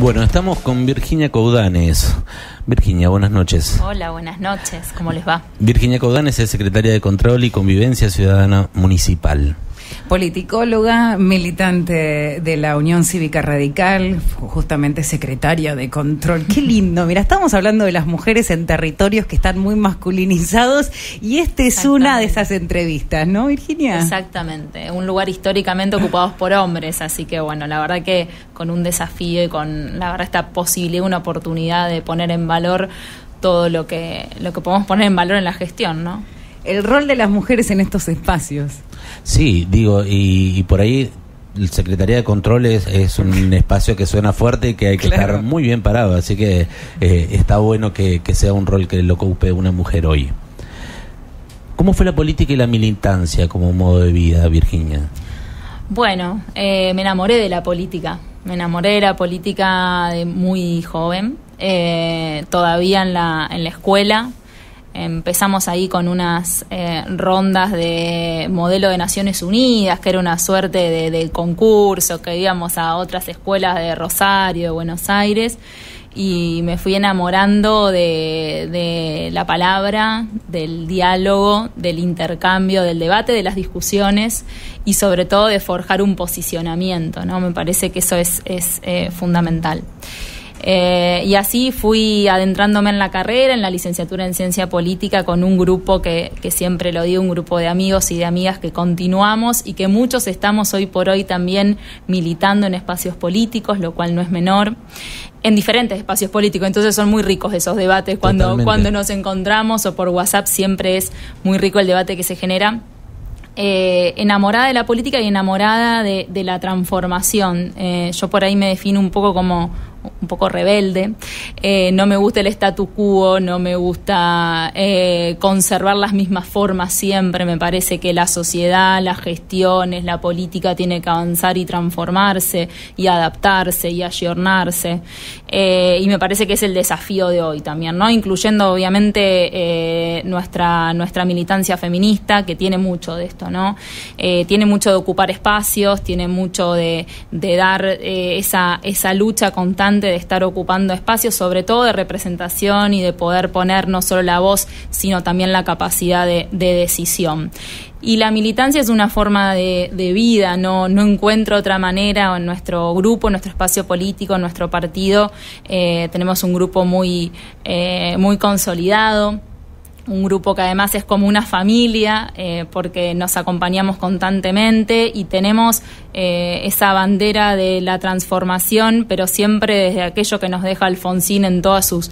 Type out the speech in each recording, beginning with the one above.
Bueno, estamos con Virginia Coudanes. Virginia, buenas noches. Hola, buenas noches. ¿Cómo les va? Virginia Coudanes es secretaria de Control y Convivencia Ciudadana Municipal. Politicóloga, militante de la Unión Cívica Radical, justamente secretaria de Control. Qué lindo, mira, estamos hablando de las mujeres en territorios que están muy masculinizados y es una de esas entrevistas, ¿no, Virginia? Exactamente, un lugar históricamente ocupado por hombres, así que bueno, la verdad que con un desafío y con la verdad esta posibilidad, una oportunidad de poner en valor todo lo que podemos poner en valor en la gestión, ¿no? El rol de las mujeres en estos espacios. Sí, digo, y por ahí el Secretaría de Control es un espacio que suena fuerte y que hay que estar muy bien parado, así que está bueno que sea un rol que lo ocupe una mujer hoy. ¿Cómo fue la política y la militancia como modo de vida, Virginia? Bueno, me enamoré de la política. Me enamoré de la política de muy joven, todavía en la escuela. Empezamos ahí con unas rondas de modelo de Naciones Unidas, que era una suerte de concurso, que íbamos a otras escuelas de Rosario, de Buenos Aires, y me fui enamorando de la palabra, del diálogo, del intercambio, del debate, de las discusiones y sobre todo de forjar un posicionamiento, ¿no? Me parece que eso es fundamental. Y así fui adentrándome en la carrera, en la licenciatura en Ciencia Política, con un grupo que siempre lo digo, un grupo de amigos y de amigas que continuamos y que muchos estamos hoy por hoy también militando en espacios políticos, lo cual no es menor, en diferentes espacios políticos. Entonces son muy ricos esos debates cuando nos encontramos, o por WhatsApp siempre es muy rico el debate que se genera. Enamorada de la política y enamorada de la transformación. Yo por ahí me defino un poco como un poco rebelde. No me gusta el statu quo, no me gusta conservar las mismas formas siempre. Me parece que la sociedad, las gestiones, la política tiene que avanzar y transformarse y adaptarse y ayornarse. Y me parece que es el desafío de hoy también, ¿no? Incluyendo obviamente nuestra militancia feminista, que tiene mucho de esto, ¿no? Tiene mucho de ocupar espacios, tiene mucho de dar esa lucha constante de estar ocupando espacios, sobre todo de representación y de poder poner no solo la voz, sino también la capacidad de decisión. Y la militancia es una forma de vida, no encuentro otra manera. En nuestro grupo, en nuestro espacio político, en nuestro partido, tenemos un grupo muy consolidado. Un grupo que además es como una familia, porque nos acompañamos constantemente y tenemos esa bandera de la transformación, pero siempre desde aquello que nos deja Alfonsín en todos sus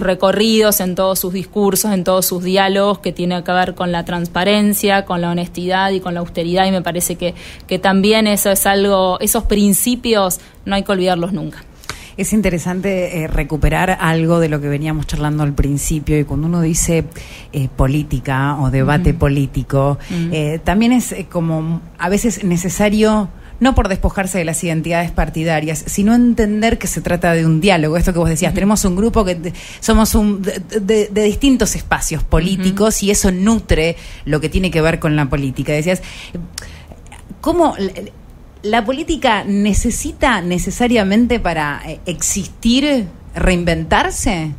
recorridos, en todos sus discursos, en todos sus diálogos, que tiene que ver con la transparencia, con la honestidad y con la austeridad, y me parece que también eso es algo, esos principios no hay que olvidarlos nunca. Es interesante recuperar algo de lo que veníamos charlando al principio, y cuando uno dice política o debate político, también es como a veces necesario, no por despojarse de las identidades partidarias, sino entender que se trata de un diálogo. Esto que vos decías, tenemos un grupo que somos de distintos espacios políticos, y eso nutre lo que tiene que ver con la política. Decías, ¿cómo la política necesita necesariamente para existir reinventarse?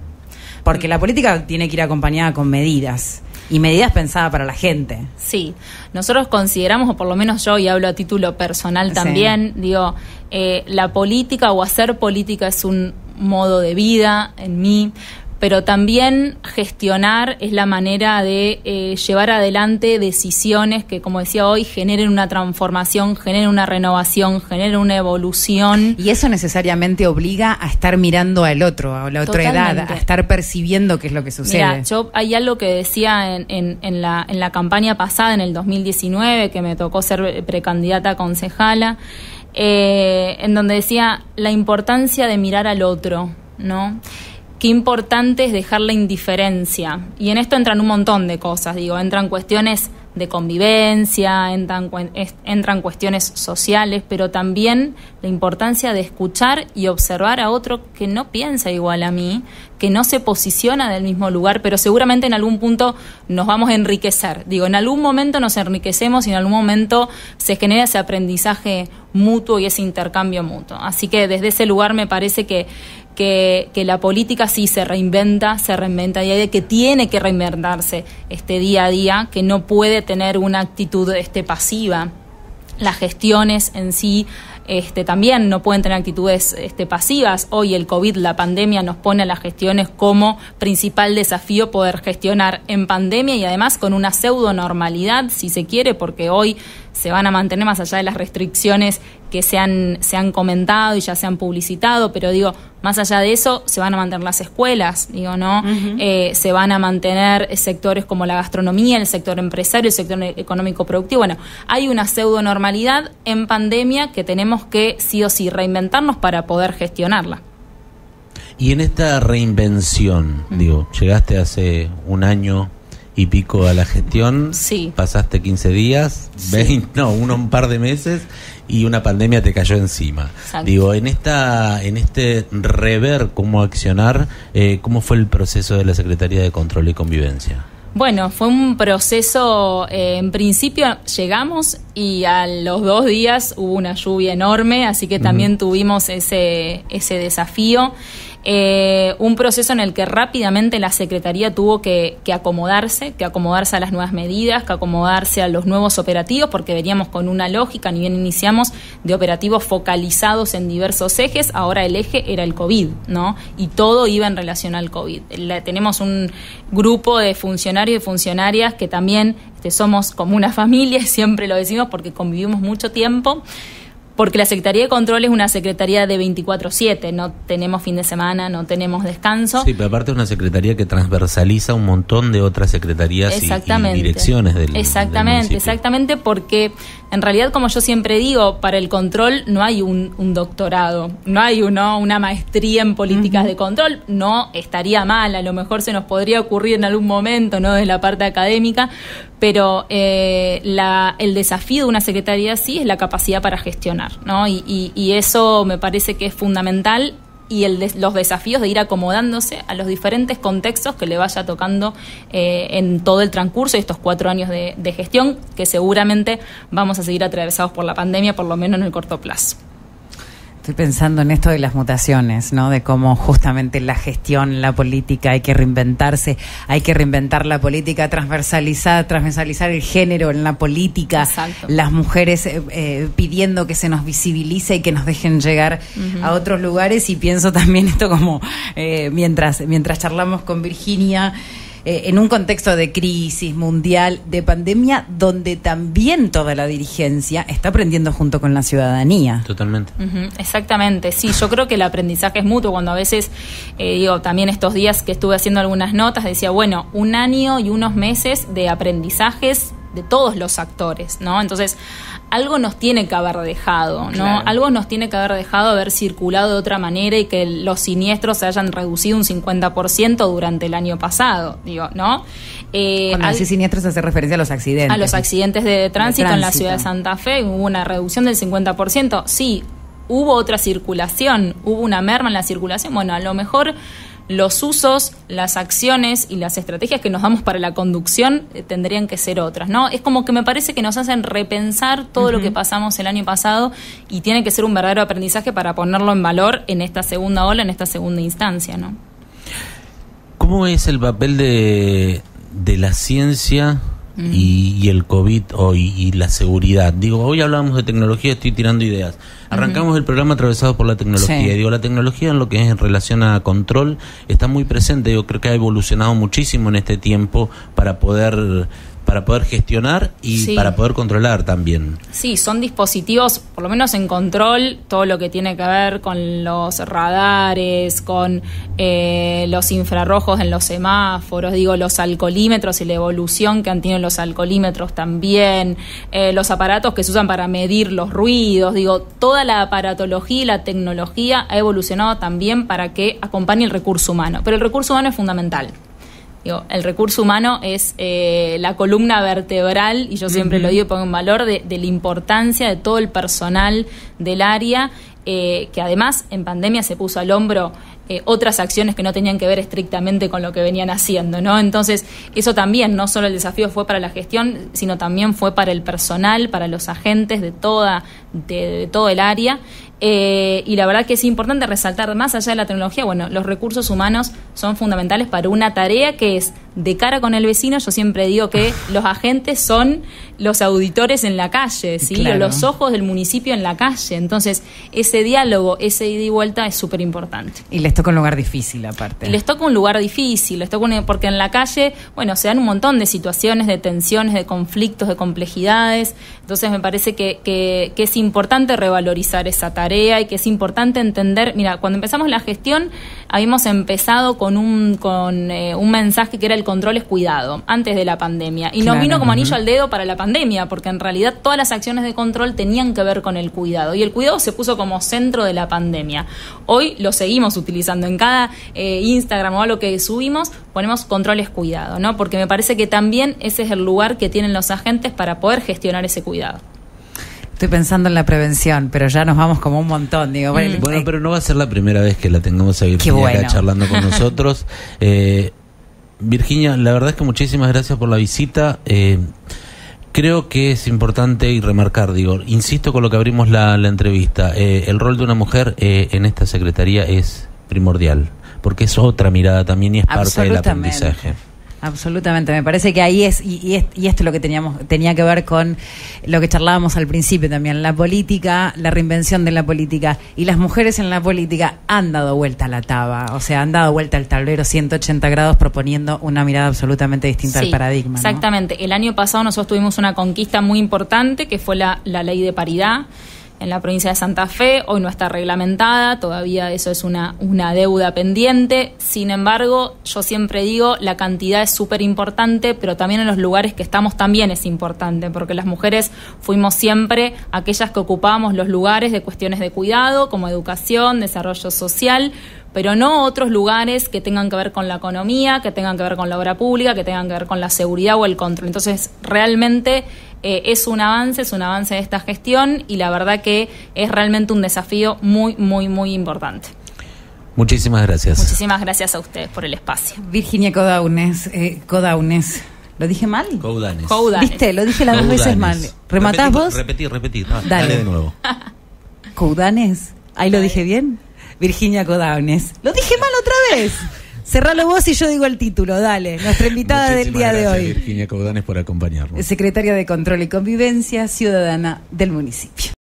Porque la política tiene que ir acompañada con medidas, y medidas pensadas para la gente. Sí, nosotros consideramos, o por lo menos yo, y hablo a título personal también, digo, la política o hacer política es un modo de vida en mí, pero también gestionar es la manera de llevar adelante decisiones que, como decía hoy, generen una transformación, generen una renovación, generen una evolución. Y eso necesariamente obliga a estar mirando al otro, a la otra edad, a estar percibiendo qué es lo que sucede. Mira, yo hay algo que decía en la campaña pasada, en el 2019, que me tocó ser precandidata a concejala, en donde decía la importancia de mirar al otro, ¿no? Qué importante es dejar la indiferencia. Y en esto entran un montón de cosas, entran cuestiones de convivencia, entran cuestiones sociales, pero también la importancia de escuchar y observar a otro que no piensa igual a mí, que no se posiciona del mismo lugar, pero seguramente en algún punto nos vamos a enriquecer. Digo, en algún momento nos enriquecemos y en algún momento se genera ese aprendizaje mutuo y ese intercambio mutuo. Así que desde ese lugar me parece que la política sí se reinventa y hay que tiene que reinventarse día a día, que no puede tener una actitud pasiva. Las gestiones en sí también no pueden tener actitudes pasivas. Hoy el COVID, la pandemia, nos pone a las gestiones como principal desafío poder gestionar en pandemia y además con una pseudo normalidad, si se quiere, porque hoy se van a mantener más allá de las restricciones que se han comentado y ya se han publicitado, pero digo, más allá de eso, se van a mantener las escuelas, digo, ¿no? Uh-huh. Se van a mantener sectores como la gastronomía, el sector empresario, el sector económico productivo. Bueno, hay una pseudo normalidad en pandemia que tenemos que sí o sí reinventarnos para poder gestionarla. Y en esta reinvención, digo, llegaste hace un año y pico a la gestión, sí. Pasaste 15 días, sí. Un par de meses y una pandemia te cayó encima. Exacto. Digo, en este rever cómo accionar, ¿cómo fue el proceso de la Secretaría de Control y Convivencia? Bueno, fue un proceso, en principio llegamos y a los 2 días hubo una lluvia enorme, así que también tuvimos ese desafío. Un proceso en el que rápidamente la Secretaría tuvo que acomodarse a las nuevas medidas, que acomodarse a los nuevos operativos, porque veníamos con una lógica, ni bien iniciamos, de operativos focalizados en diversos ejes. Ahora el eje era el COVID, ¿no? Y todo iba en relación al COVID. Tenemos un grupo de funcionarios y funcionarias que también somos como una familia, y siempre lo decimos porque convivimos mucho tiempo. Porque la Secretaría de Control es una secretaría de 24/7, no tenemos fin de semana, no tenemos descanso. Sí, pero aparte es una secretaría que transversaliza un montón de otras secretarías y direcciones del municipio. Exactamente, porque en realidad, como yo siempre digo, para el control no hay un doctorado, no hay una maestría en políticas de control, no estaría mal, a lo mejor se nos podría ocurrir en algún momento, ¿no?, desde la parte académica, pero el desafío de una secretaría sí es la capacidad para gestionar, ¿no? Y eso me parece que es fundamental, y los desafíos de ir acomodándose a los diferentes contextos que le vaya tocando en todo el transcurso de estos 4 años de gestión, que seguramente vamos a seguir atravesados por la pandemia, por lo menos en el corto plazo. Estoy pensando en esto de las mutaciones, ¿no? De cómo justamente la gestión, la política, hay que reinventarse, hay que reinventar la política, transversalizar el género en la política. Exacto. Las mujeres pidiendo que se nos visibilice y que nos dejen llegar a otros lugares. Y pienso también esto como mientras charlamos con Virginia, en un contexto de crisis mundial, de pandemia, donde también toda la dirigencia está aprendiendo junto con la ciudadanía. Totalmente. Exactamente, sí, yo creo que el aprendizaje es mutuo. Cuando a veces, también estos días que estuve haciendo algunas notas, decía, 1 año y unos meses de aprendizajes de todos los actores, ¿no? Entonces, algo nos tiene que haber dejado, ¿no? Claro. Algo nos tiene que haber dejado haber circulado de otra manera y que los siniestros se hayan reducido un 50% durante el año pasado, ¿no? Cuando decís siniestros, hace referencia a los accidentes. A los accidentes de tránsito en la ciudad de Santa Fe, hubo una reducción del 50%. Sí, hubo otra circulación, hubo una merma en la circulación. Bueno, a lo mejor los usos, las acciones y las estrategias que nos damos para la conducción tendrían que ser otras, ¿no? Es como que me parece que nos hacen repensar todo lo que pasamos el año pasado, y tiene que ser un verdadero aprendizaje para ponerlo en valor en esta segunda ola, en esta segunda instancia, ¿no? ¿Cómo es el papel de la ciencia y el COVID hoy y la seguridad? Digo, hoy hablamos de tecnología, estoy tirando ideas. Arrancamos el programa atravesado por la tecnología. Sí. Digo, la tecnología en lo que es en relación a control está muy presente. Yo creo que ha evolucionado muchísimo en este tiempo para poder gestionar y para poder controlar también. Sí, son dispositivos, por lo menos en control, todo lo que tiene que ver con los radares, con los infrarrojos en los semáforos, los alcoholímetros y la evolución que han tenido los alcoholímetros también, los aparatos que se usan para medir los ruidos, toda la aparatología y la tecnología ha evolucionado también para que acompañe el recurso humano, pero el recurso humano es fundamental. Digo, el recurso humano es la columna vertebral, y yo siempre lo digo y pongo en valor, de la importancia de todo el personal del área, que además en pandemia se puso al hombro otras acciones que no tenían que ver estrictamente con lo que venían haciendo, ¿no? Entonces, eso también, no solo el desafío fue para la gestión, sino también fue para el personal, para los agentes de todo el área. Y la verdad que es importante resaltar, más allá de la tecnología, bueno, los recursos humanos son fundamentales para una tarea que es de cara con el vecino. Yo siempre digo que los agentes son los auditores en la calle, ¿sí? Claro. Los ojos del municipio en la calle. Entonces, ese diálogo, ese ida y vuelta es súper importante. Y les toca un lugar difícil, aparte. Les toca un lugar difícil, porque en la calle, bueno, se dan un montón de situaciones, de tensiones, de conflictos, de complejidades. Entonces, me parece que es importante revalorizar esa tarea y que es importante entender. Mira, cuando empezamos la gestión, habíamos empezado con un mensaje que era el control es cuidado, antes de la pandemia. Y nos vino como anillo al dedo para la pandemia, porque en realidad todas las acciones de control tenían que ver con el cuidado. Y el cuidado se puso como centro de la pandemia. Hoy lo seguimos utilizando. En cada Instagram o algo que subimos, ponemos control es cuidado, ¿no? Porque me parece que también ese es el lugar que tienen los agentes para poder gestionar ese cuidado. Estoy pensando en la prevención, pero ya nos vamos como un montón. Digo, bueno, pero no va a ser la primera vez que la tengamos a Virginia acá charlando con nosotros. Virginia, la verdad es que muchísimas gracias por la visita. Creo que es importante y remarcar, insisto con lo que abrimos la entrevista, el rol de una mujer en esta secretaría es primordial, porque es otra mirada también y es parte del aprendizaje. Absolutamente, me parece que ahí es, y esto es lo que tenía que ver con lo que charlábamos al principio también, la política, la reinvención de la política, y las mujeres en la política han dado vuelta a la taba, o sea, han dado vuelta al tablero 180 grados proponiendo una mirada absolutamente distinta al paradigma, ¿no? Exactamente, el año pasado nosotros tuvimos una conquista muy importante que fue la ley de paridad en la provincia de Santa Fe. Hoy no está reglamentada, todavía eso es una deuda pendiente. Sin embargo, yo siempre digo, la cantidad es súper importante, pero también en los lugares que estamos también es importante, porque las mujeres fuimos siempre aquellas que ocupábamos los lugares de cuestiones de cuidado, como educación, desarrollo social, pero no otros lugares que tengan que ver con la economía, que tengan que ver con la obra pública, que tengan que ver con la seguridad o el control. Entonces, realmente es un avance de esta gestión, y la verdad que es realmente un desafío muy, muy, muy importante. Muchísimas gracias. Muchísimas gracias a ustedes por el espacio. Virginia Coudanes. ¿Lo dije mal? Coudanes. ¿Viste? Lo dije las dos veces mal. ¿Rematás vos? Repetí. Dale de nuevo. ¿Coudanes? ¿Ahí lo dije bien? Virginia Coudanes. Lo dije mal otra vez. Cerralo vos y yo digo el título, dale. Nuestra invitada del día de hoy. Virginia Coudanes por acompañarnos. Secretaria de Control y Convivencia Ciudadana del municipio.